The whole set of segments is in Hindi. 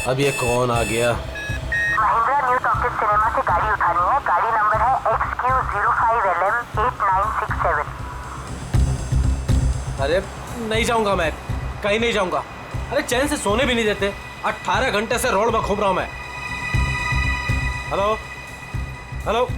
अब ये कौन आ गया? महिंद्रा न्यू टॉकीज सिनेमा से गाड़ी उठानी है। गाड़ी नंबर है XQ05LM8967। अरे नहीं जाऊंगा मैं, कहीं नहीं जाऊंगा। अरे चैन से सोने भी नहीं देते। 18 घंटे से रोड में घूम रहा हूं मैं। Hello hello.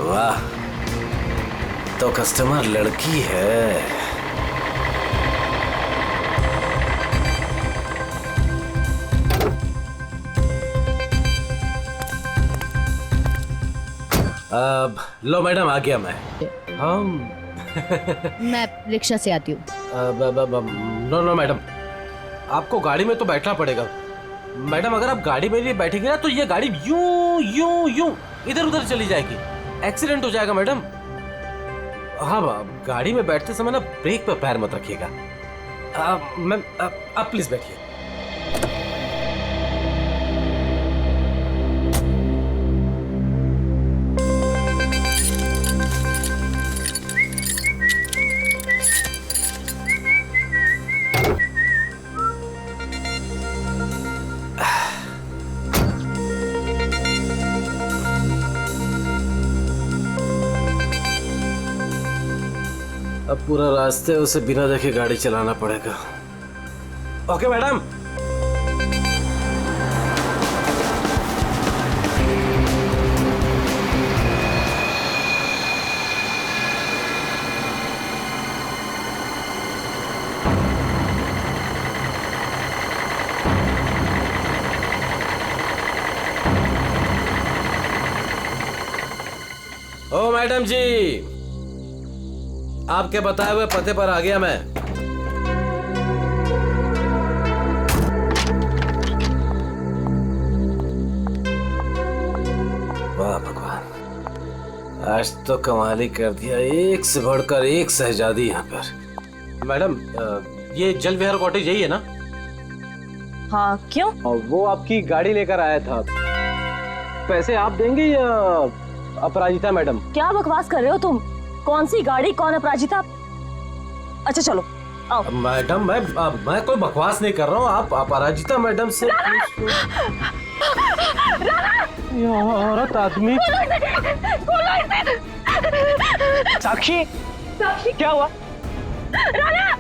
वाह, तो कस्टमर लड़की है। अब लो मैडम, आ गया मैं। मैं रिक्शा से आती हूँ। नो नो मैडम, आपको गाड़ी में तो बैठना पड़ेगा। मैडम अगर आप गाड़ी में नहीं बैठेंगे ना तो ये गाड़ी यूं यूं यूं इधर उधर चली जाएगी, एक्सीडेंट हो जाएगा मैडम। हाँ, गाड़ी में बैठते समय ना ब्रेक पर पैर मत रखिएगा। मैम आप प्लीज बैठिए। अब पूरा रास्ते उसे बिना देखे गाड़ी चलाना पड़ेगा। Okay madam. ओ मैडम जी, आपके बताए हुए पते पर आ गया मैं। वाह भगवान, आज तो कमाल ही कर दिया। एक से बढ़कर एक शहजादी यहाँ पर। मैडम ये जल विहार कॉटेज यही है ना? हाँ, क्यों? वो आपकी गाड़ी लेकर आया था। पैसे आप देंगे या अपराजिता मैडम? क्या बकवास कर रहे हो तुम? कौन सी गाड़ी, कौन अपराजिता? अच्छा चलो आओ। मैडम मैं कोई बकवास नहीं कर रहा हूँ। आप अपराजिता मैडम से ये औरत आदमी। साक्षी, क्या हुआ? राना,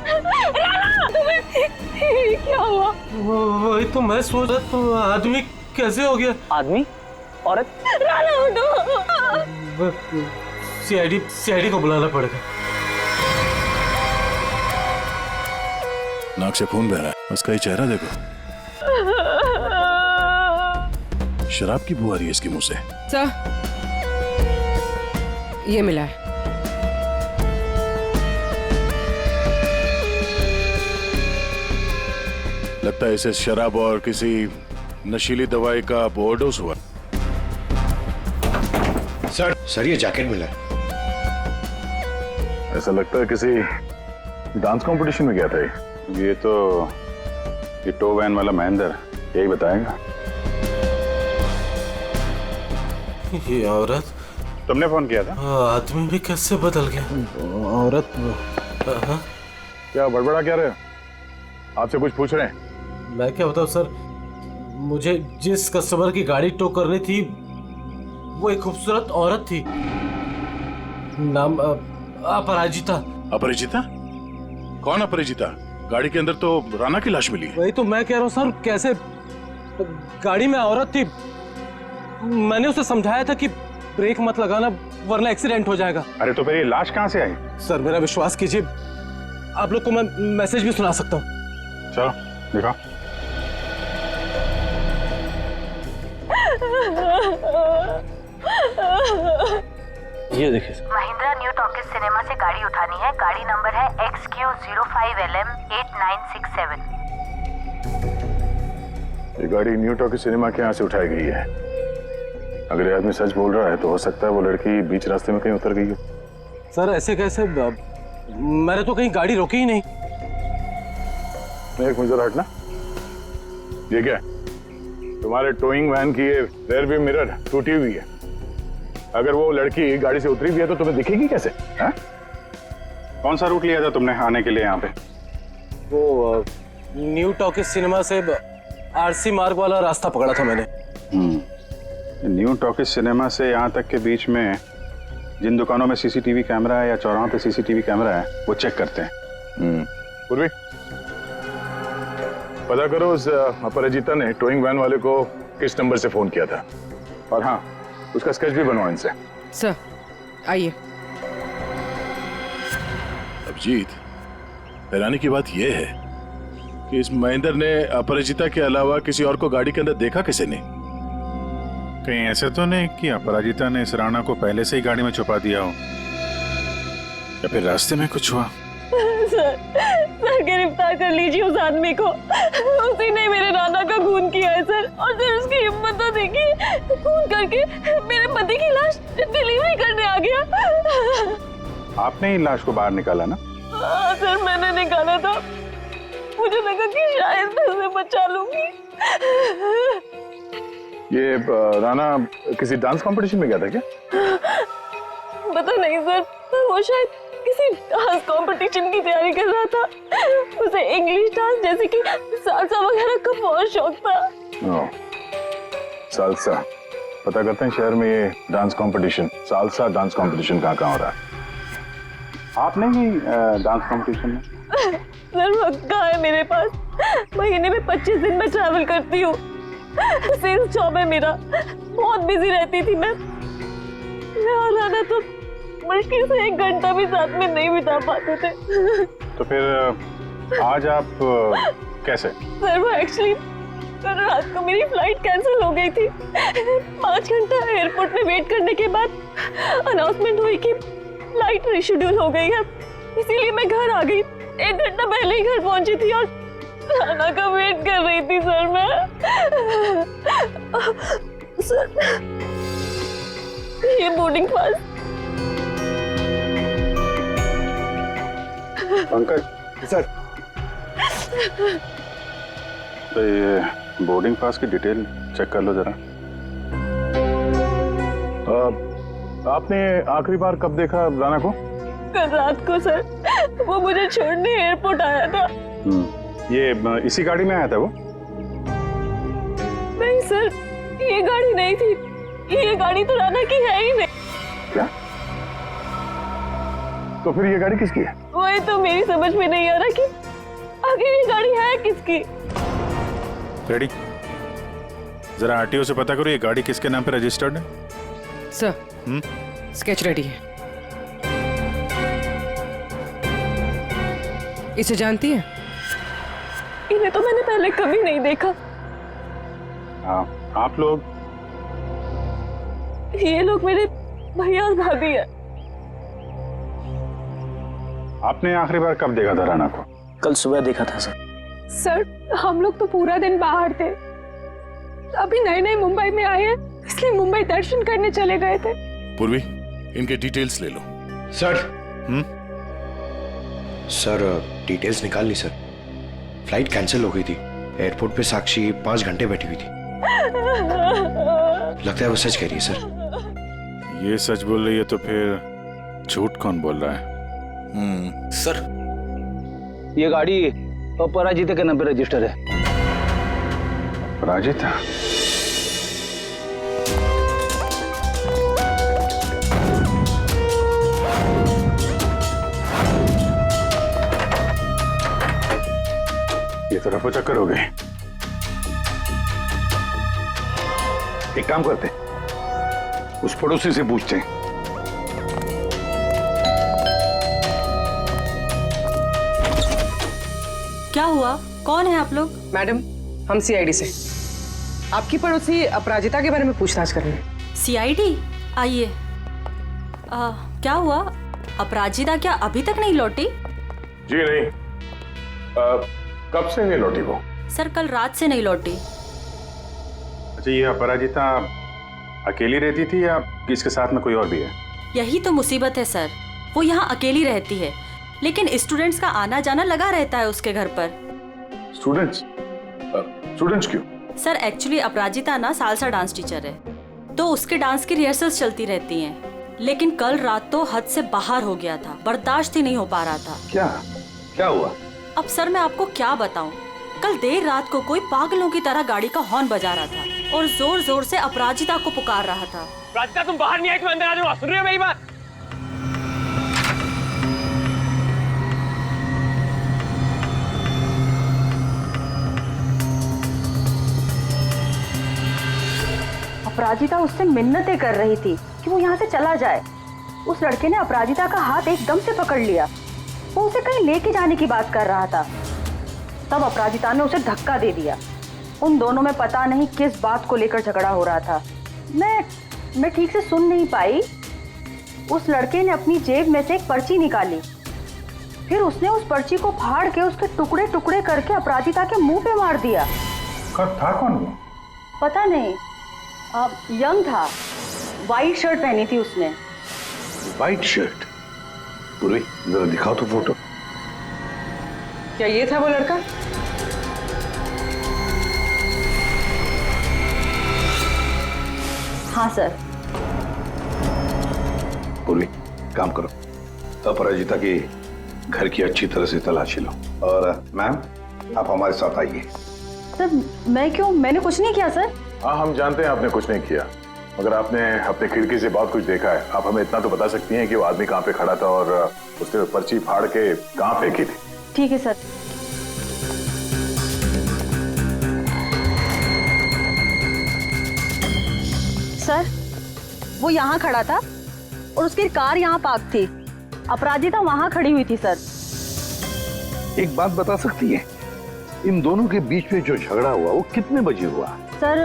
राना, तुम्हें क्या हुआ? वही तो मैं सोच रहा था, आदमी कैसे हो गया? आदमी? औरत? राना उठो। सीआईडी को बुलाना पड़ेगा। नाक से खून बह रहा है, उसका ये चेहरा देखो। शराब की बू आ रही है इसके मुंह से। सर, ये मिला है। लगता है इसे शराब और किसी नशीली दवाई का ओवरडोज हुआ। सर ये जैकेट मिला है। ऐसा लगता है किसी डांस कंपटीशन में गया था ये तो ये टो वैन वाला महेंद्र यही बताएगा। ये औरत, तुमने फोन किया था? आदमी भी कैसे बदल गया? औरत क्या बड़बड़ा क्या रहे हो? आपसे कुछ पूछ रहे हैं? मैं क्या बताऊं सर, मुझे जिस कस्टमर की गाड़ी टो करनी थी वो एक खूबसूरत औरत थी। नाम अपराजिता। अपरिचिता? कौन अपरिचिता? गाड़ी के अंदर तो राना की लाश मिली है। वही तो मैं कह रहा हूँ सर, कैसे गाड़ी में औरत थी। मैंने उसे समझाया था कि ब्रेक मत लगाना वरना एक्सीडेंट हो जाएगा। अरे तो फिर ये लाश कहाँ से आई? सर मेरा विश्वास कीजिए, आप लोग को मैं मैसेज भी सुना सकता हूँ। चलो दिखाओ। ये देखिए। महिंद्रा न्यू टॉकीज सिनेमा से गाड़ी उठानी है। गाड़ी नंबर है XQ05LM8967। ये गाड़ी न्यू टॉकीज सिनेमा के यहाँ से उठाई गई है। अगर ये आदमी सच बोल रहा है तो हो सकता है वो लड़की बीच रास्ते में कहीं उतर गई हो। सर ऐसे कैसे, मैंने तो कहीं गाड़ी रोकी ही नहीं। एक मिनट हटना। ये क्या है? तुम्हारे टोइंग वैन की रेयर व्यू मिरर टूटी हुई है। अगर वो लड़की गाड़ी से उतरी भी है तो तुम्हें दिखेगी कैसे? हा? कौन सा रूट लिया था तुमने आने के लिए यहाँ पे? वो न्यू टॉकीज सिनेमा से आरसी मार्ग वाला रास्ता पकड़ा था मैंने। न्यू टॉकीज सिनेमा से यहाँ तक के बीच में जिन दुकानों में सीसीटीवी कैमरा है या चौराहों पे सीसीटीवी कैमरा है वो चेक करते हैं। पूर्वी, पता करो उस अपराजिता ने टोइंग वैन वाले को किस नंबर से फोन किया था, और हाँ उसका स्केच भी बनवाओ इनसे। सर आइए। अभिजीत, हैरानी की बात यह है कि इस महेंद्र ने अपराजिता के अलावा किसी और को गाड़ी के अंदर देखा किसी ने? कहीं ऐसे तो नहीं कि अपराजिता ने इस राणा को पहले से ही गाड़ी में छुपा दिया हो, या फिर रास्ते में कुछ हुआ? सर गिरफ्तार कर लीजिए उस आदमी को। उसी ने मेरे राणा का खून किया है सर। और सर उसकी हिम्मत तो देखिए, खून करके मेरे पति की लाश डिलीवरी करने आ गया। आपने ही लाश को बाहर निकाला ना? हाँ सर, मैंने निकाला था। मुझे लगा कि शायद मैं उसे बचा लूंगी। ये राणा किसी डांस कंपटीशन में गया था क्या? पता नहीं सर, वो शायद किसी डांस कंपटीशन की तैयारी कर रहा था। उसे इंग्लिश डांस जैसे कि सालसा वगैरह का बहुत शौक था। सालसा, पता करते हैं शहर में ये dance competition, salsa dance competition कहाँ हो रहा है? आपने ही डांस कंपटीशन में? सर वक्त कहाँ है मेरे पास? महीने में 25 दिन में ट्रैवल करती हूँ। सेल्स जॉब है मेरा, बहुत बिजी रहती थी मैं और राणा तो मुश्किल से 1 घंटा भी साथ में नहीं बिता पाते थे। तो फिर आज आप कैसे? सर वो एक्चुअली कल रात को मेरी फ्लाइट कैंसिल हो गई थी। 5 घंटा एयरपोर्ट में वेट करने के बाद अनाउंसमेंट हुई कि फ्लाइट रिशेड्यूल हो गई है, इसीलिए मैं घर आ गई। 1 घंटा पहले ही घर पहुंची थी और राणा का वेट कर रही थी सर मैं। सर ये बोर्डिंग पास। पंकज सर, तो ये बोर्डिंग पास की डिटेल चेक कर लो जरा। आपने आखिरी बार कब देखा राणा को? कल रात को सर, वो मुझे छोड़ने एयरपोर्ट आया था। ये इसी गाड़ी में आया था वो? नहीं सर, ये गाड़ी नहीं थी। ये गाड़ी तो राणा की है ही नहीं। क्या? तो फिर ये गाड़ी किसकी है? वही तो मेरी समझ में नहीं आ रहा कि आखिर ये गाड़ी है किसकी। रेडी, जरा आरटीओ से पता करो ये गाड़ी किसके नाम पे रजिस्टर्ड है। सर स्केच रेडी है। इसे जानती है? इन्हें तो मैंने पहले कभी नहीं देखा। हाँ, आप लोग? ये लोग मेरे भैया और भाभी है। आपने आखिरी बार कब देखा था राणा को? कल सुबह देखा था सर। सर हम लोग तो पूरा दिन बाहर थे, अभी नए नए मुंबई में आए हैं, इसलिए मुंबई दर्शन करने चले गए थे। पूर्वी, इनके डिटेल्स ले लो। सर सर डिटेल्स निकाल ली सर। फ्लाइट कैंसिल हो गई थी, एयरपोर्ट पे साक्षी 5 घंटे बैठी हुई थी। लगता है वो सच कह रही है सर। ये सच बोल रही है तो फिर झूठ कौन बोल रहा है? सर, ये गाड़ी अपराजिता के नाम पे रजिस्टर है। अपराजिता? ये तो रफो चक्कर हो गए। एक काम करते, उस पड़ोसी से पूछते हैं। क्या हुआ? कौन है आप लोग? मैडम हम सीआईडी से आपकी पड़ोसी अपराजिता के बारे में पूछताछ कर रहे हैं। सीआईडी? आइए। क्या हुआ? अपराजिता क्या अभी तक नहीं लौटी? जी नहीं। कब से नहीं लौटी वो? सर कल रात से नहीं लौटी। अच्छा, ये अपराजिता अकेली रहती थी या इसके साथ में कोई और भी है? यही तो मुसीबत है सर, वो यहाँ अकेली रहती है, लेकिन स्टूडेंट्स का आना जाना लगा रहता है उसके घर पर। स्टूडेंट्स? स्टूडेंट्स क्यों? सर एक्चुअली अपराजिता ना सालसा डांस टीचर है, तो उसके डांस की रिहर्सल्स चलती रहती हैं। लेकिन कल रात तो हद से बाहर हो गया था, बर्दाश्त ही नहीं हो पा रहा था। क्या हुआ? अब सर मैं आपको क्या बताऊं, कल देर रात को कोई पागलों की तरह गाड़ी का हॉर्न बजा रहा था और जोर जोर से अपराजिता को पुकार रहा था। अपराजिता तुम बाहर नहीं आई, तुम अंदर आ जाओ। सुन रही हो मेरी बात? अपराजिता उससे मिन्नतें कर रही थी कि वो यहाँ से चला जाए। उस लड़के ने अपराजिता का हाथ एकदम से पकड़ लिया। वो उसे कहीं लेके जाने की बात कर रहा था। तब अपराजिता ने उसे धक्का दे दिया। उन दोनों में पता नहीं किस बात को लेकर झगड़ा हो रहा था। मैं ठीक से सुन नहीं पाई। उस लड़के ने अपनी जेब में से एक पर्ची निकाली, फिर उसने उस पर्ची को फाड़ के उसके टुकड़े टुकड़े करके अपराजिता के मुंह पे मार दिया। था कौन वो? पता नहीं, यंग था, वाइट शर्ट पहनी थी उसने। White shirt? पूर्वी जरा दिखाओ तो फोटो। क्या ये था वो लड़का? हाँ सर। पूर्वी काम करो, अपराजिता के घर की अच्छी तरह से तलाशी लो। और मैम आप हमारे साथ आइए। सर मैं क्यों? मैंने कुछ नहीं किया सर। हाँ हम जानते हैं आपने कुछ नहीं किया, मगर आपने अपने खिड़की से बहुत कुछ देखा है। आप हमें इतना तो बता सकती हैं कि वो आदमी कहाँ पे खड़ा था और उसने पर्ची फाड़ के कहाँ फेंकी थी? ठीक है सर। सर वो यहाँ खड़ा था और उसकी कार यहाँ पार्क थी। अपराजिता वहाँ खड़ी हुई थी सर। एक बात बता सकती है, इन दोनों के बीच में जो झगड़ा हुआ वो कितने बजे हुआ? सर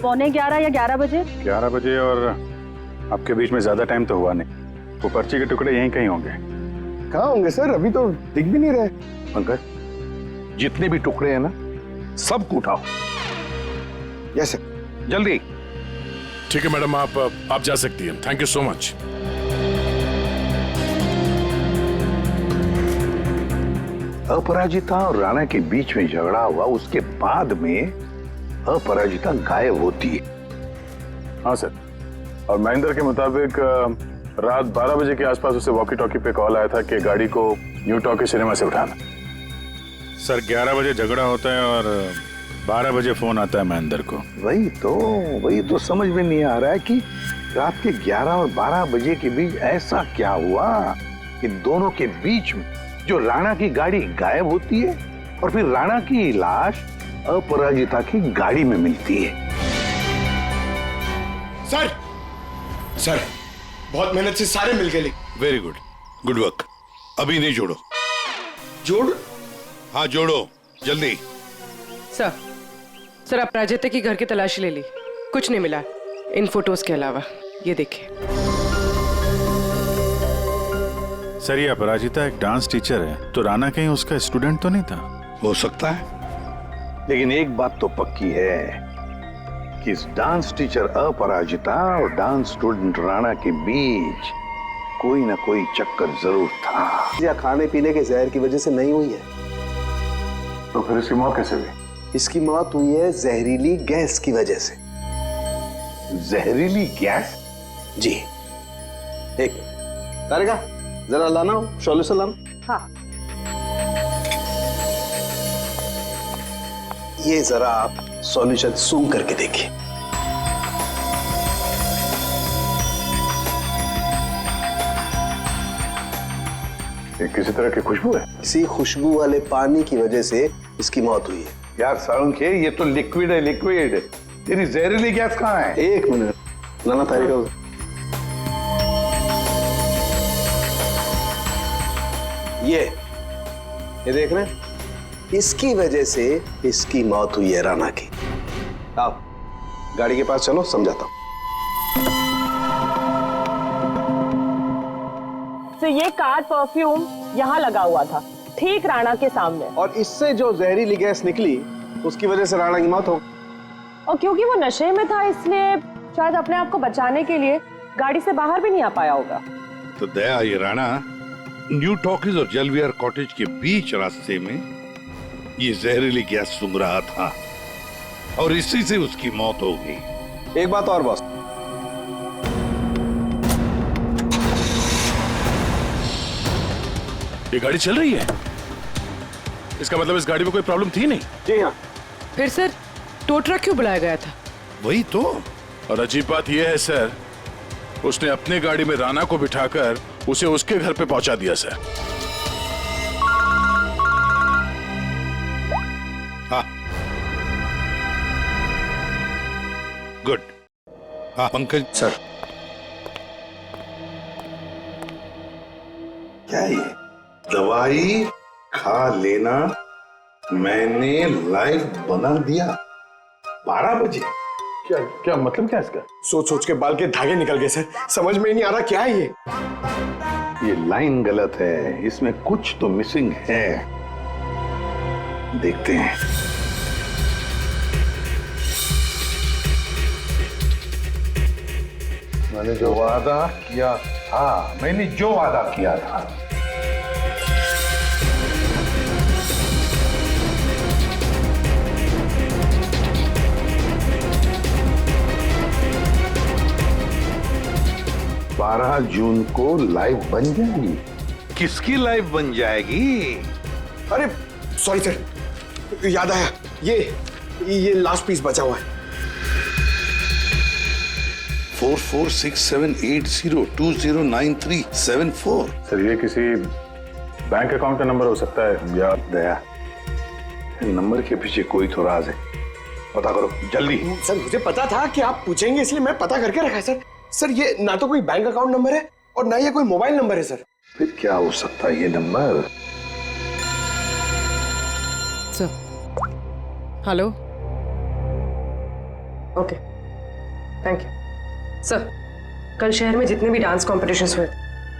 11:15 या 11 बजे। 11 बजे, और आपके बीच में ज्यादा टाइम तो हुआ नहीं। वो पर्ची के टुकड़े यहीं कहीं होंगे। कहाँ होंगे सर? अभी तो दिख भी नहीं रहे। पंकज जितने भी टुकड़े हैं ना सबको उठाओ। यस सर, जल्दी। ठीक है मैडम, आप जा सकती हैं। Thank you so much. Aparajita और राणा के बीच में झगड़ा हुआ, उसके बाद में अपराजिता गायब होती है। हाँ सर, और महेंद्र के मुताबिक रात 12 बजे के आसपास उसे वॉकी टॉकी पे कॉल आया था कि गाड़ी को न्यू टॉकी सिनेमा से उठाना। सर 11 बजे झगड़ा होता है और 12 बजे फोन आता है महेंद्र को। वही तो समझ में नहीं आ रहा है कि रात के 11 और 12 बजे के बीच ऐसा क्या हुआ कि दोनों के बीच में जो राणा की गाड़ी गायब होती है और फिर राणा की लाश अपराजिता की गाड़ी में मिलती है। सर बहुत मेहनत से सारे मिल गए। Very good, good work. अभी नहीं जोड़ो। जोड़? हाँ जोड़ो जल्दी। सर अपराजिता की घर की तलाशी ले ली, कुछ नहीं मिला इन फोटोज के अलावा। ये देखिए सर, ये अपराजिता एक डांस टीचर है, तो राणा कहीं उसका स्टूडेंट तो नहीं था? हो सकता है, लेकिन एक बात तो पक्की है कि इस डांस टीचर अपराजिता और डांस स्टूडेंट राणा के बीच कोई ना कोई चक्कर जरूर था। या खाने पीने के जहर की वजह से नहीं हुई है। तो फिर इसकी मौत कैसे हुई? इसकी मौत हुई है जहरीली गैस की वजह से। जहरीली गैस? जी। एक तारिका जरा लाना, सॉल्यूशन लाना। हाँ। ये जरा आप सॉल्यूशन सूंघ करके देखिए। ये किसी तरह की खुशबू है? इसी खुशबू वाले पानी की वजह से इसकी मौत हुई है। यार साळुंखे, ये तो लिक्विड है, लिक्विड। तेरी जहरीली गैस कहाँ है? एक मिनट लाना तारिका। ये देख रहे हैं, इसकी वजह से इसकी मौत हुई है राणा की। आओ गाड़ी के पास चलो, समझाता हूं। तो ये कार परफ्यूम यहाँ लगा हुआ था, ठीक राणा के सामने। और इससे जो जहरीली गैस निकली उसकी वजह से राणा की मौत हो। और क्योंकि वो नशे में था इसलिए शायद अपने आप को बचाने के लिए गाड़ी से बाहर भी नहीं आ पाया होगा। तो दया, ये राणा न्यू टॉकीज और जलवियर कॉटेज के बीच रास्ते में ये जहरीली गैस सूंघ रहा था। और इसी से उसकी मौत हो गई। एक बात और बॉस, ये गाड़ी चल रही है, इसका मतलब इस गाड़ी में कोई प्रॉब्लम थी नहीं। जी हाँ। फिर सर टो ट्रक क्यों बुलाया गया था? वही तो। और अजीब बात यह है सर, उसने अपने गाड़ी में राणा को बिठाकर उसे उसके घर पे पहुंचा दिया सर। हाँ गुड। हाँ पंकज सर। क्या ये दवाई खा लेना मैंने लाइव बना दिया 12 बजे? क्या क्या मतलब क्या इसका? सोच सोच के बाल के धागे निकल गए सर, समझ में ही नहीं आ रहा क्या है ये। ये लाइन गलत है, इसमें कुछ तो मिसिंग है। देखते हैं। मैंने जो वादा किया था, मैंने जो वादा किया था, बारह जून को लाइव बन जाएगी। किसकी लाइफ बन जाएगी? अरे सॉरी सर, याद आया, ये लास्ट पीस बचा हुआ है। 446780209374। सर ये किसी बैंक अकाउंट का नंबर हो सकता है या? दया, नंबर के पीछे कोई तो राज है, पता करो जल्दी। सर मुझे पता था कि आप पूछेंगे, इसलिए मैं पता करके रखा है सर। सर ये ना तो कोई बैंक अकाउंट नंबर है और ना ये कोई मोबाइल नंबर है सर। फिर क्या हो सकता है ये number? Sir hello. Okay thank you sir. कल शहर में जितने भी डांस कॉम्पिटिशन्स हुए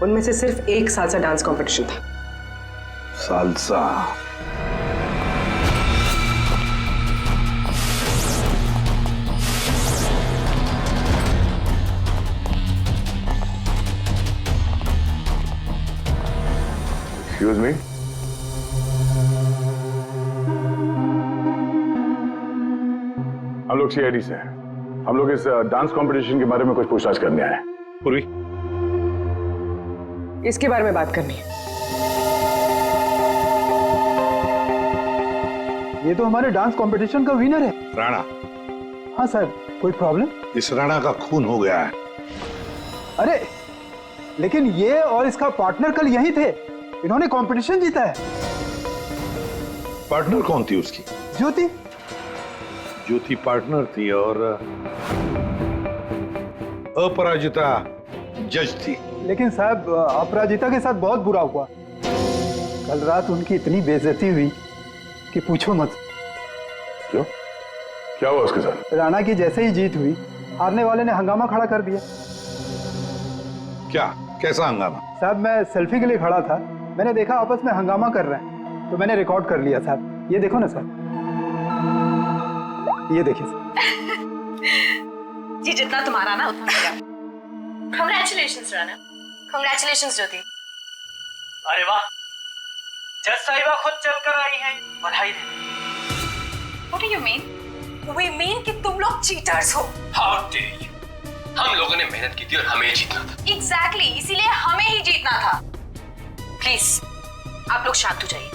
उनमें से सिर्फ एक सालसा डांस कॉम्पिटिशन था। सालसा? एक्सक्यूज मी, हम लोग सीआईडी से हैं। हम लोग इस डांस कंपटीशन के बारे में कुछ पूछताछ करने आए हैं। पूर्वी, इसके बारे में बात करनी है। ये तो हमारे डांस कंपटीशन का विनर है। राणा। हाँ सर, कोई प्रॉब्लम? इस राणा का खून हो गया है। अरे लेकिन ये और इसका पार्टनर कल यहीं थे, इन्होंने कंपटीशन जीता है। पार्टनर कौन थी उसकी? ज्योति। ज्योति पार्टनर थी और अपराजिता जज थी। लेकिन साहब अपराजिता के साथ बहुत बुरा हुआ। कल रात उनकी इतनी बेइज्जती हुई कि पूछो मत। क्यों? क्या हुआ उसके साथ? राणा की जैसे ही जीत हुई, हारने वाले ने हंगामा खड़ा कर दिया। क्या? कैसा हंगामा? साहब मैं सेल्फी के लिए खड़ा था, मैंने देखा आपस में हंगामा कर रहे हैं, तो मैंने रिकॉर्ड कर लिया साहब। ये देखो ना सर, ये देखिए सर। जी जितना तुम्हारा ना उतना मेरा। कांग्रेचुलेशंस राणा। कांग्रेचुलेशंस ज्योति। अरे वाह, जज साहिबा खुद चलकर आई हैं, बधाई देने। What do you mean? We mean कि तुम लोग चीटर्स हो। How dare you? हम लोगों ने मेहनत की थी और हमें जीतना था। Exactly, इसीलिए हमें ही जीतना था। प्लीज आप लोग शांत हो जाइए।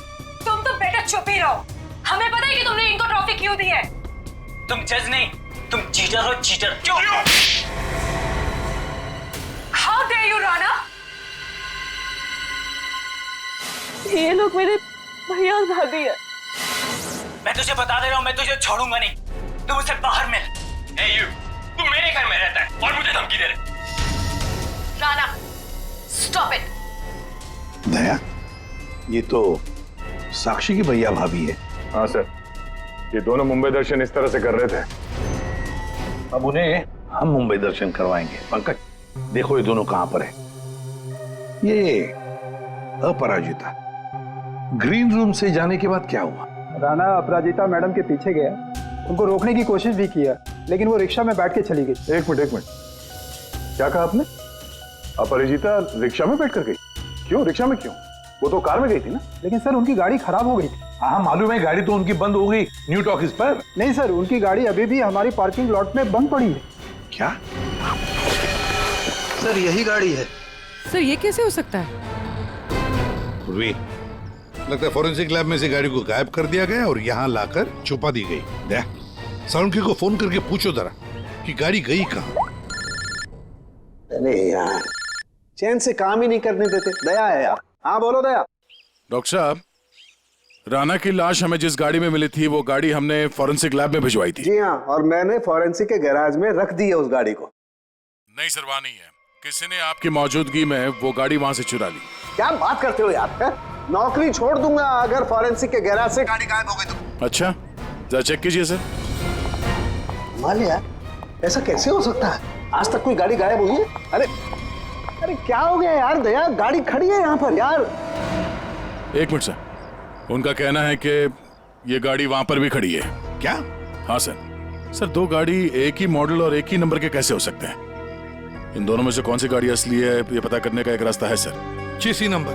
तुम तो बेटर चुप ही रहो। हमें पता है कि तुमने इनको ट्रॉफी क्यों दी है। तुम जज नहीं, तुम चीटर हो, चीटर। क्यों? How dare you, Rana? ये लोग मेरे भैया और भाभी है। मैं तुझे बता दे रहा हूँ, मैं तुझे छोड़ूंगा नहीं। तू मुझसे बाहर मिल। Hey you, तू मेरे घर में रहता है और मुझे धमकी दे रहे। Rana, stop it. दया, ये तो साक्षी की भैया भाभी है। हाँ सर, ये दोनों मुंबई दर्शन इस तरह से कर रहे थे। अब उन्हें हम मुंबई दर्शन करवाएंगे। पंकज देखो ये दोनों कहां पर है। ये अपराजिता ग्रीन रूम से जाने के बाद क्या हुआ? राणा अपराजिता मैडम के पीछे गया, उनको रोकने की कोशिश भी किया, लेकिन वो रिक्शा में बैठ के चली गई। एक मिनट, क्या कहा आपने? अपराजिता रिक्शा में बैठ कर गई? क्यों? रिक्शा में क्यों? वो तो कार में गई थी ना। लेकिन सर उनकी गाड़ी खराब हो गई थी। हाँ मालूम है, गाड़ी तो उनकी बंद हो गई न्यू टॉकीज पर। नहीं सर, उनकी गाड़ी अभी भी हमारी पार्किंग लॉट में बंद पड़ी है। क्या सर यही गाड़ी है। सर ये कैसे हो सकता है? पूर्वी, लगता है फॉरेंसिक लैब में से गाड़ी को गायब कर दिया गया और यहाँ लाकर छुपा दी गई। दया, सालुंके को फोन करके पूछो जरा कि गाड़ी गई कहाँ। अरे यार, चैन से काम ही नहीं करने देते। दया है यार। हाँ बोलो दया। डॉक्टर साहब, राणा की लाश हमें जिस गाड़ी में मिली थी वो गाड़ी हमने फॉरेंसिक लैब में भिजवाई थी। जी हाँ, और मैंने फॉरेंसिक के गैराज में रख दी है उस गाड़ी को। नहीं सर, वहाँ नहीं है। किसी ने आपकी मौजूदगी में वो गाड़ी वहाँ से चुरा ली। क्या बात करते हो यार, है? नौकरी छोड़ दूंगा अगर फॉरेंसिक के गैराज से गाड़ी गायब हो गई तो। अच्छा, जरा चेक कीजिए सर। मान लिया, ऐसा कैसे हो सकता है? आज तक कोई गाड़ी गायब हुई है? अरे क्या हो गया यार दया, गाड़ी खड़ी है यहाँ पर यार। एक मिनट सर, उनका कहना है कि ये गाड़ी वहां पर भी खड़ी है। क्या? हाँ सर। सर, दो गाड़ी एक ही मॉडल और एक ही नंबर के कैसे हो सकते हैं? इन दोनों में से कौन सी गाड़ी असली है ये पता करने का एक रास्ता है सर। चेसी नंबर।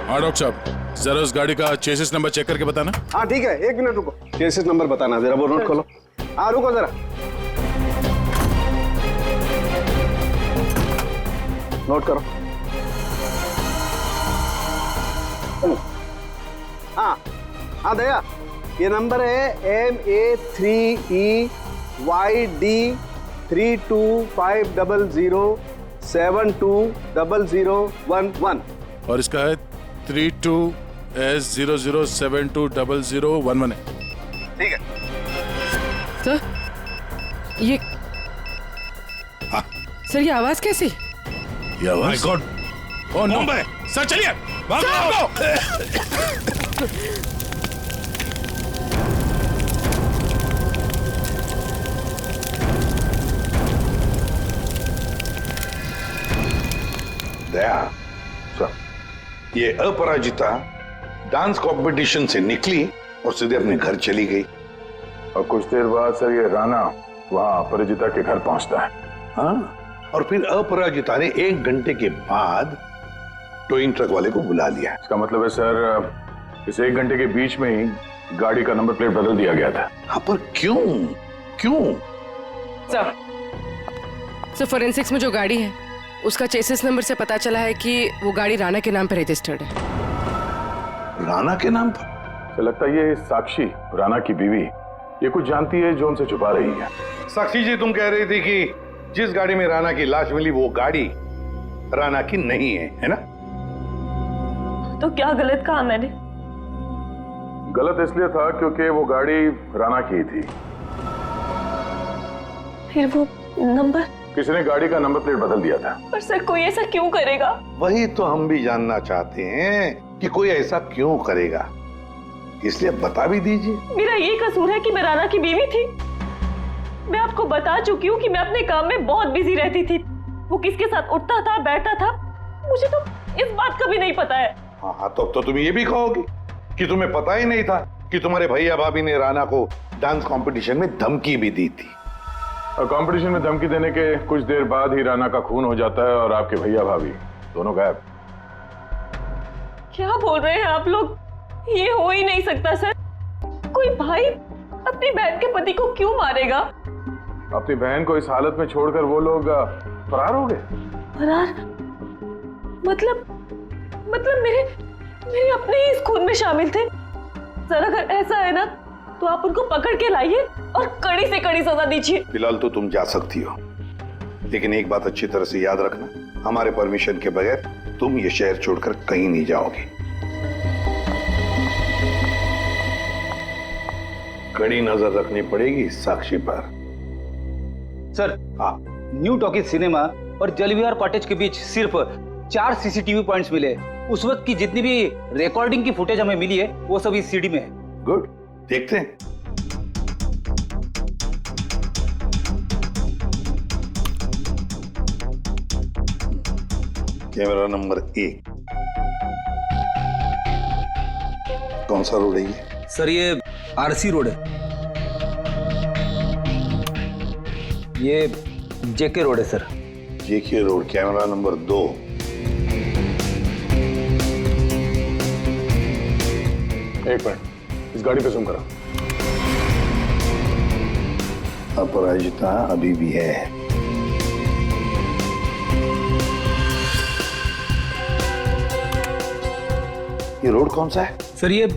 हाँ डॉक्टर साहब, जरा उस गाड़ी का चेसिस नंबर चेक करके बताना। हाँ ठीक है, एक मिनट रुको, चेसिस नंबर बताना जरा, वो नोट खोलो। हाँ रुको जरा, नोट करो। हाँ हाँ दया, ये नंबर है MA3EYD325007200011 और इसका है 32S00720011 है। ठीक है सर, ये हाँ। सर ये आवाज कैसी? ये आवाज? My god, oh no. Bomb है। सर चलिए, भागो। दया सर, ये अपराजिता डांस कंपटीशन से निकली और सीधे अपने घर चली गई। और कुछ देर बाद सर ये राणा वहाँ अपराजिता के घर पहुंचता है। हाँ, और फिर अपराजिता ने 1 घंटे के बाद टोइंग ट्रक वाले को बुला लिया। इसका मतलब है सर, इस 1 घंटे के बीच में ही गाड़ी का नंबर प्लेट बदल दिया गया था। हाँ, पर क्यों क्यों? सर फोरेंसिक्स में जो गाड़ी है उसका चेसिस नंबर से पता चला है कि वो गाड़ी राणा के नाम पर रजिस्टर्ड है। राणा के नाम पर? तो लगता है ये साक्षी, राणा की बीवी, ये कुछ जानती है जो उनसे छुपा रही है। साक्षी जी, तुम कह रही थी कि जिस गाड़ी में राणा की लाश मिली वो गाड़ी राणा की नहीं है ना? तो क्या गलत कहा मैंने? गलत इसलिए था क्योंकि वो गाड़ी राणा की थी। फिर वो नंबर? किसी ने गाड़ी का नंबर प्लेट बदल दिया था। पर सर कोई ऐसा क्यों करेगा? वही तो हम भी जानना चाहते हैं कि कोई ऐसा क्यों करेगा, इसलिए बता भी दीजिए। मेरा ये कसूर है कि मैं राणा की बीवी थी। मैं आपको बता चुकी हूँ कि मैं अपने काम में बहुत बिजी रहती थी। वो किसके साथ उठता था बैठता था मुझे तो इस बात का भी नहीं पता है। हाँ, तो तुम ये भी कहोगी कि तुम्हें पता ही नहीं था कि तुम्हारे भैया भाभी ने राणा को डांस कंपटीशन में धमकी भी दी थी। और कंपटीशन में धमकी देने के कुछ देर बाद ही राणा का खून हो जाता है और आपके भैया भाभी दोनों गायब। क्या बोल रहे हैं आप लोग? ये हो ही नहीं सकता सर। कोई भाई अपनी बहन के पति को क्यों मारेगा? अपनी बहन को इस हालत में छोड़कर वो लोग फरार हो गए। फरार? मतलब मेरे अपने ही इस खून में शामिल थे। सर अगर ऐसा है ना तो आप उनको पकड़ के लाइए और कड़ी से कड़ी सजा दीजिए। फिलहाल तो तुम जा सकती हो, लेकिन एक बात अच्छी तरह से याद रखना, हमारे परमिशन के बगैर तुम ये शहर छोड़कर कहीं नहीं जाओगे। कड़ी नजर रखनी पड़ेगी साक्षी पर। सर, हाँ, न्यू टॉकीज सिनेमा और जलविहार कॉटेज के बीच सिर्फ 4 सीसीटीवी पॉइंट्स मिले। उस वक्त की जितनी भी रिकॉर्डिंग की फुटेज हमें मिली है वो सब इस सीडी में है। गुड, देखते हैं। कैमरा नंबर 1, कौन सा रोड है ये? सर ये आरसी रोड है। ये जेके रोड है सर। जेके रोड, कैमरा नंबर 2। एक मिनट, इस गाड़ी पे जूम करो। अपराजिता अभी भी है। ये रोड कौन सा है? सर ये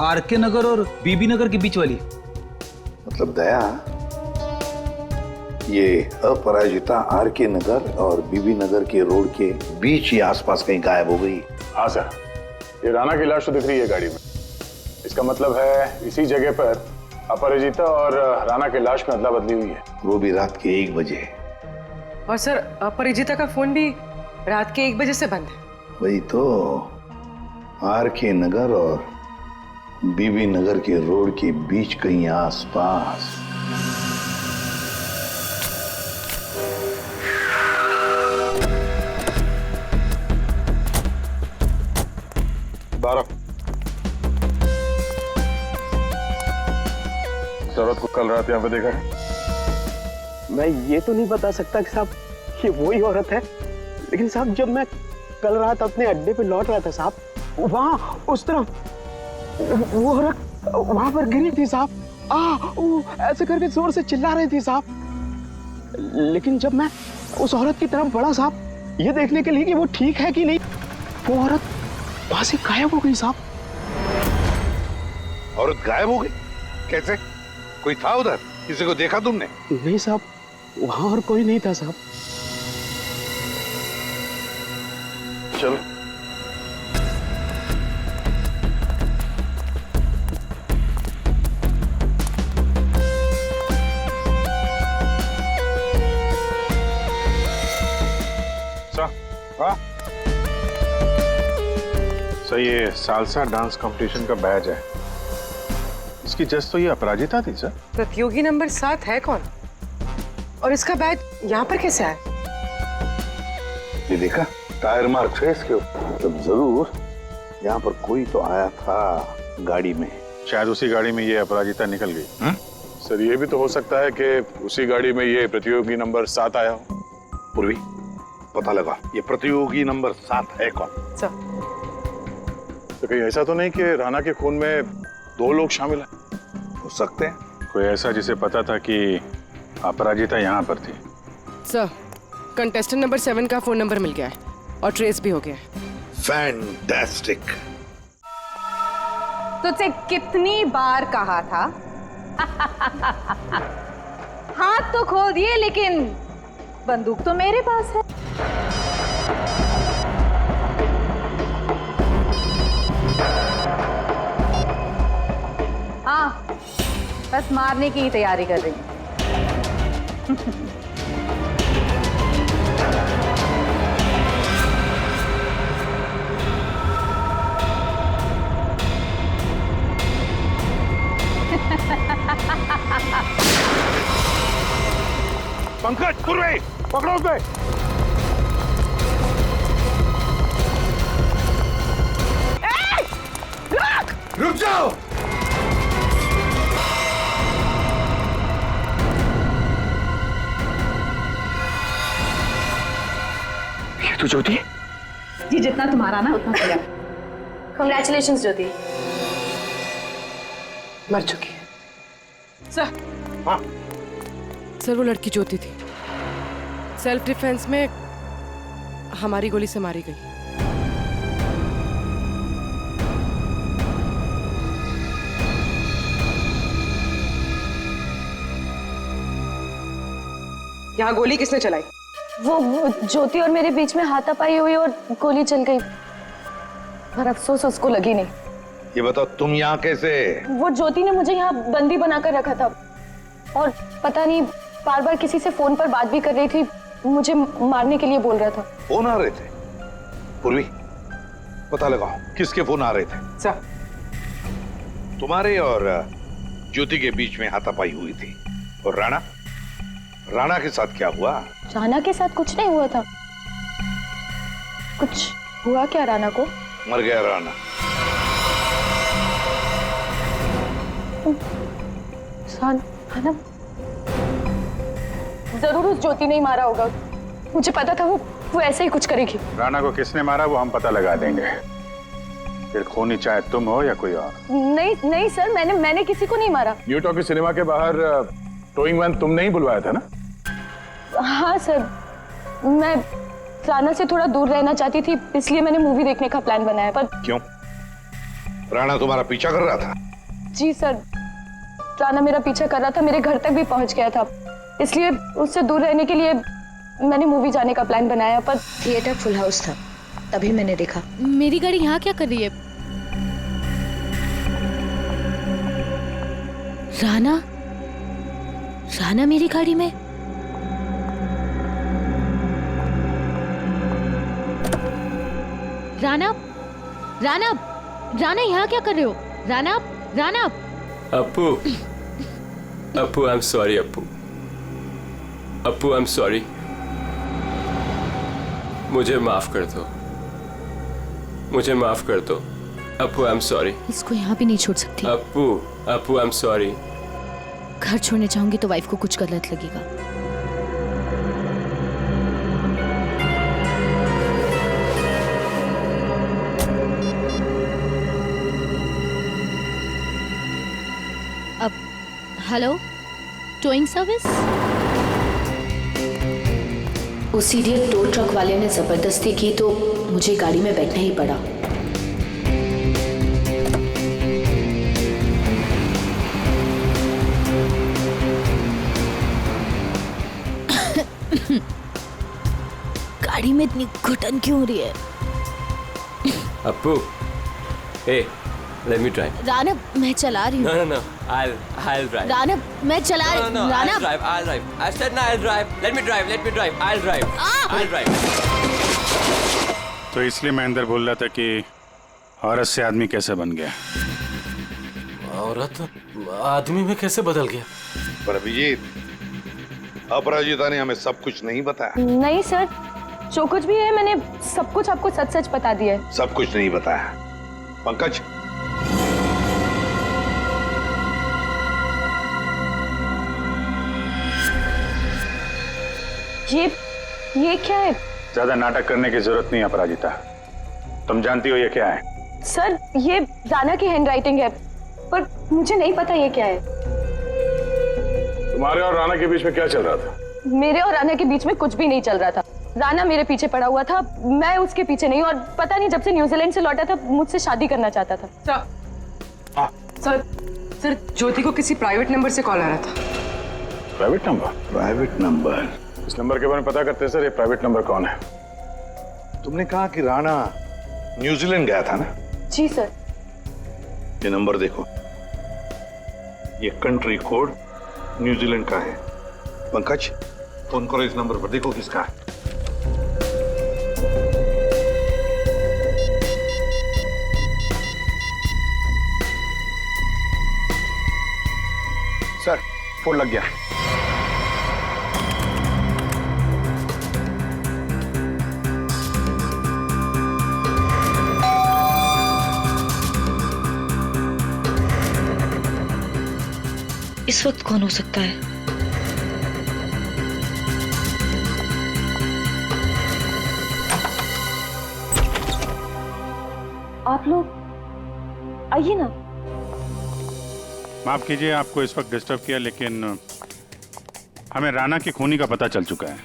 आरके नगर और बीबी नगर के बीच वाली। मतलब दया, ये अपराजिता आरके नगर और बीबी नगर के रोड के बीच ही आसपास कहीं गायब हो गई। हाँ सर, ये राणा की लाश तो दिख रही है गाड़ी में। इसका मतलब है इसी जगह पर अपराजिता और राणा की लाश में अदला बदली हुई है। वो भी रात के 1 बजे। और सर अपरिजिता का फोन भी रात के 1 बजे से बंद है। वही तो, आरके नगर और बीबी नगर के रोड के बीच कहीं आसपास। औरत को कल रात यहाँ पे देखा है? मैं ये तो नहीं बता सकता कि साहब ये वही औरत है, लेकिन साहब जब मैं कल रात अपने अड्डे पे लौट रहा था साहब, वहाँ उस तरफ वो औरत वहां पर गिरी थी साहब। वो ऐसे करके जोर से चिल्ला रही थी साहब। लेकिन जब मैं उस औरत की तरफ बढ़ा साहब, ये देखने के लिए कि वो ठीक है कि नहीं, वो औरत वहां से गायब हो गई साहब। औरत गायब हो गई? कैसे? कोई था उधर? किसी को देखा तुमने? नहीं साहब, वहां और कोई नहीं था साहब। चलो। सर ये सालसा डांस कंपटीशन का बैच है। इसकी जज तो ये अपराजिता थी सर। प्रतियोगी नंबर 7 है कौन? और इसका बैच यहाँ पर कैसे आया? ये देखा टायर मार्क है इसके ऊपर, तब जरूर यहाँ पर कोई तो आया था गाड़ी में। शायद उसी गाड़ी में ये अपराजिता निकल गई। सर ये भी तो हो सकता है कि उसी गाड़ी में ये प्रतियोगी नंबर 7 आया हो। पूर्वी पता लगा ये प्रतियोगी नंबर 7 है कौन? सर तो कहीं ऐसा तो नहीं कि राणा के खून में 2 लोग शामिल हैं? हो सकते हैं। कोई ऐसा जिसे पता था कि अपराजिता यहाँ पर थी। सर कंटेस्टेंट नंबर 7 का फोन नंबर मिल गया है और ट्रेस भी हो गया है। फैंटास्टिक। तुझसे कितनी बार कहा था हाथ तो खोल दिए, लेकिन बंदूक तो मेरे पास है। हाँ, बस मारने की ही तैयारी कर रही हूँ। पंकज, पूर्वी, पकड़ो उसे। रुक जाओ। ये तो ज्योति है। जी जितना तुम्हारा ना उतना किया। कांग्रेचुलेशंस ज्योति। मर चुकी है। सर हाँ सर वो लड़की ज्योति थी, सेल्फ डिफेंस में हमारी गोली से मारी गई। यहाँ गोली किसने चलाई? वो ज्योति और मेरे बीच में हाथापाई हुई और गोली चल गई, पर अफसोस उसको लगी नहीं। ये बताओ तुम यहाँ कैसे? वो ज्योति ने मुझे यहाँ बंदी बनाकर रखा था और पता नहीं बार बार किसी से फोन पर बात भी कर रही थी, मुझे मारने के लिए बोल रहा था। फोन आ रहे थे? पूर्वी पता लगाओ किसके फोन आ रहे थे। सर तुम्हारे और ज्योति के बीच में हाथापाई हुई थी। और राणा के साथ क्या हुआ? राणा के साथ कुछ नहीं हुआ था। कुछ हुआ क्या राणा को? मर गया राणा। राणा जरूर उस ज्योति ने ही मारा होगा। मुझे पता था वो ऐसे ही कुछ करेगी। राणा को किसने मारा वो हम पता लगा देंगे। फिर खूनी चाहे तुम हो या कोई और? नहीं नहीं सर, मैंने किसी को नहीं मारा। न्यू टॉकी सिनेमा के बाहर टोइंग वैन तुमने ही बुलवाया था ना? हाँ सर, मैं राणा से थोड़ा दूर रहना चाहती थी, इसलिए मैंने मूवी देखने का प्लान बनाया। पर क्यों? राणा तुम्हारा पीछा कर रहा था? जी सर, राणा मेरा पीछा कर रहा था, मेरे घर तक भी पहुंच गया था, इसलिए उससे दूर रहने के लिए मैंने मूवी जाने का प्लान बनाया। पर थिएटर फुल हाउस था, तभी मैंने देखा। मेरी गाड़ी यहाँ क्या कर रही है? राणा मेरी गाड़ी में? राणा यहाँ क्या कर रहे हो? Rana Appu, I am sorry Appu, I am sorry, मुझे माफ कर दो, अप्पू, आई एम सॉरी। इसको यहाँ भी नहीं छोड़ सकती। Appu, I am sorry. घर छोड़ने जाऊंगी तो वाइफ को कुछ गलत लगेगा। अब हेलो, टोइंग सर्विस? उसी दिन टो ट्रक वाले ने जबरदस्ती की तो मुझे गाड़ी में बैठना ही पड़ा। गाड़ी में इतनी घुटन क्यों हो रही है? Appu, hey, let me drive. Rana, मैं चला रही हूँ। No, I'll drive. राणा, मैं चला रही हूँ। Rana, I'll drive. I said no, I'll drive. Let me drive. I'll drive. तो इसलिए मैं अंदर बोल रहा था कि औरत से आदमी कैसे बन गया? औरत आदमी में कैसे बदल गया? पर अभिजीत, अपराजिता ने हमें सब कुछ नहीं बताया। नहीं सर, जो कुछ भी है मैंने सब कुछ आपको सच सच बता दिया है। सब कुछ नहीं बताया। पंकज, ये क्या है? ज्यादा नाटक करने की जरूरत नहीं अपराजिता, तुम जानती हो ये क्या है? सर, ये राणा की हैंडराइटिंग है, पर मुझे नहीं पता ये क्या है। तुम्हारे और राणा के बीच में क्या चल रहा था? मेरे और राणा के बीच में कुछ भी नहीं चल रहा था। राणा मेरे पीछे पड़ा हुआ था, मैं उसके पीछे नहीं, और पता नहीं जब से न्यूजीलैंड से लौटा था मुझसे शादी करना चाहता था। सर, ज्योति को किसी प्राइवेट नंबर से कॉल आ रहा था। Private number? Private number? इस नंबर के बारे में पता करते हैं सर, ये प्राइवेट नंबर कौन है? तुमने कहा कि राणा न्यूजीलैंड गया था ना? जी सर। ये नंबर देखो, ये कंट्री कोड न्यूजीलैंड का है। पंकज, फोन करो इस नंबर पर, देखो किसका है। सर, फोन लग गया। इस वक्त कौन हो सकता है? आप लोग आइए ना। माफ कीजिए आपको इस वक्त डिस्टर्ब किया, लेकिन हमें राणा की खूनी का पता चल चुका है।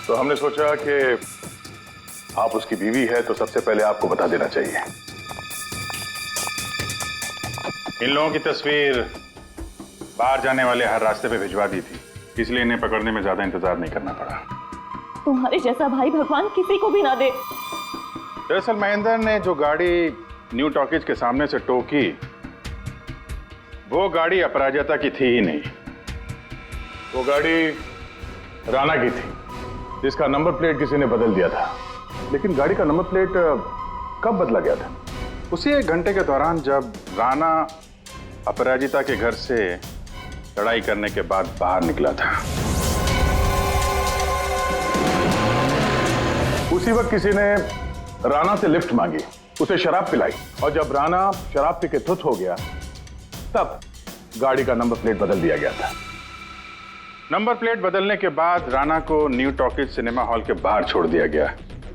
तो हमने सोचा कि आप उसकी बीवी है तो सबसे पहले आपको बता देना चाहिए। इन लोगों की तस्वीर बाहर जाने वाले हर रास्ते पे भिजवा दी थी, इसलिए इन्हें पकड़ने में ज्यादा इंतजार नहीं करना पड़ा। तुम्हारे जैसा भाई भगवान किसी को भी ना दे। दरअसल महेंद्र ने जो गाड़ी न्यू टॉकीज के सामने से टो की, वो गाड़ी अपराजिता की थी ही नहीं। वो गाड़ी राणा की थी, जिसका नंबर प्लेट किसी ने बदल दिया था। लेकिन गाड़ी का नंबर प्लेट कब बदला गया था? उसी 1 घंटे के दौरान जब राणा अपराजिता के घर से लड़ाई करने के बाद बाहर निकला था। उसी वक्त किसी ने राणा से लिफ्ट मांगी, उसे शराब पिलाई, और जब राणा शराब पी के धुत हो गया तब गाड़ी का नंबर प्लेट बदल दिया गया था। नंबर प्लेट बदलने के बाद राणा को न्यू टॉकीज सिनेमा हॉल के बाहर छोड़ दिया गया,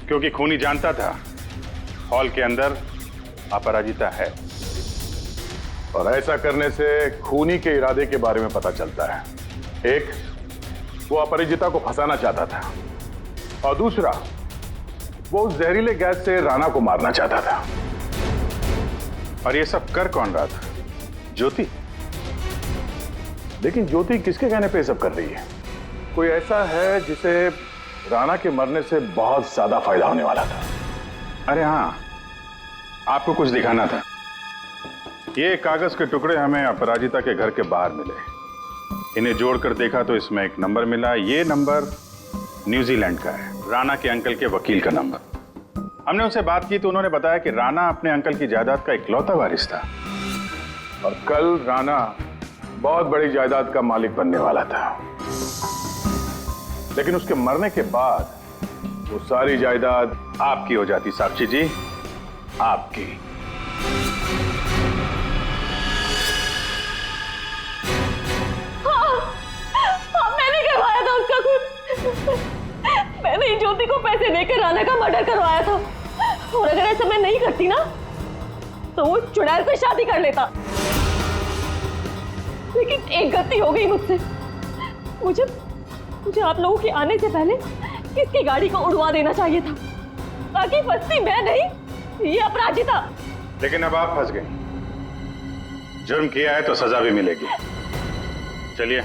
क्योंकि खूनी जानता था हॉल के अंदर अपराजिता है, और ऐसा करने से खूनी के इरादे के बारे में पता चलता है। एक, वो अपराजिता को फंसाना चाहता था, और दूसरा, वो उस जहरीले गैस से राणा को मारना चाहता था। और ये सब कर कौन रहा था? ज्योति। लेकिन ज्योति किसके कहने पे ये सब कर रही है? कोई ऐसा है जिसे राणा के मरने से बहुत ज्यादा फायदा होने वाला था। अरे हाँ, आपको कुछ दिखाना था। ये कागज के टुकड़े हमें अपराजिता के घर के बाहर मिले। इन्हें जोड़कर देखा तो इसमें एक नंबर मिला। ये नंबर न्यूजीलैंड का है, राणा के अंकल के वकील का नंबर। हमने उनसे बात की तो उन्होंने बताया कि राणा अपने अंकल की जायदाद का इकलौता वारिस था, और कल राणा बहुत बड़ी जायदाद का मालिक बनने वाला था। लेकिन उसके मरने के बाद वो सारी जायदाद आपकी हो जाती साक्षी जी, आपकी। हाँ, मैंने करवाया था उसका खून। मैंने ही ज्योति को पैसे देकर राणा का मर्डर करवाया था, और अगर ऐसा मैं नहीं करती ना तो वो चुड़ैल से शादी कर लेता। लेकिन एक गलती हो गई मुझसे। मुझे आप लोगों के आने से पहले किसकी गाड़ी को उड़वा देना चाहिए था, ताकि फंसती मैं नहीं, ये अपराजिता। लेकिन अब आप फंस गई। जुर्म किया है तो सजा भी मिलेगी। चलिए,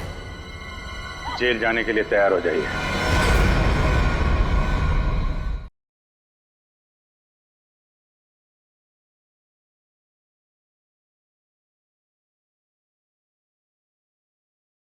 जेल जाने के लिए तैयार हो जाइए।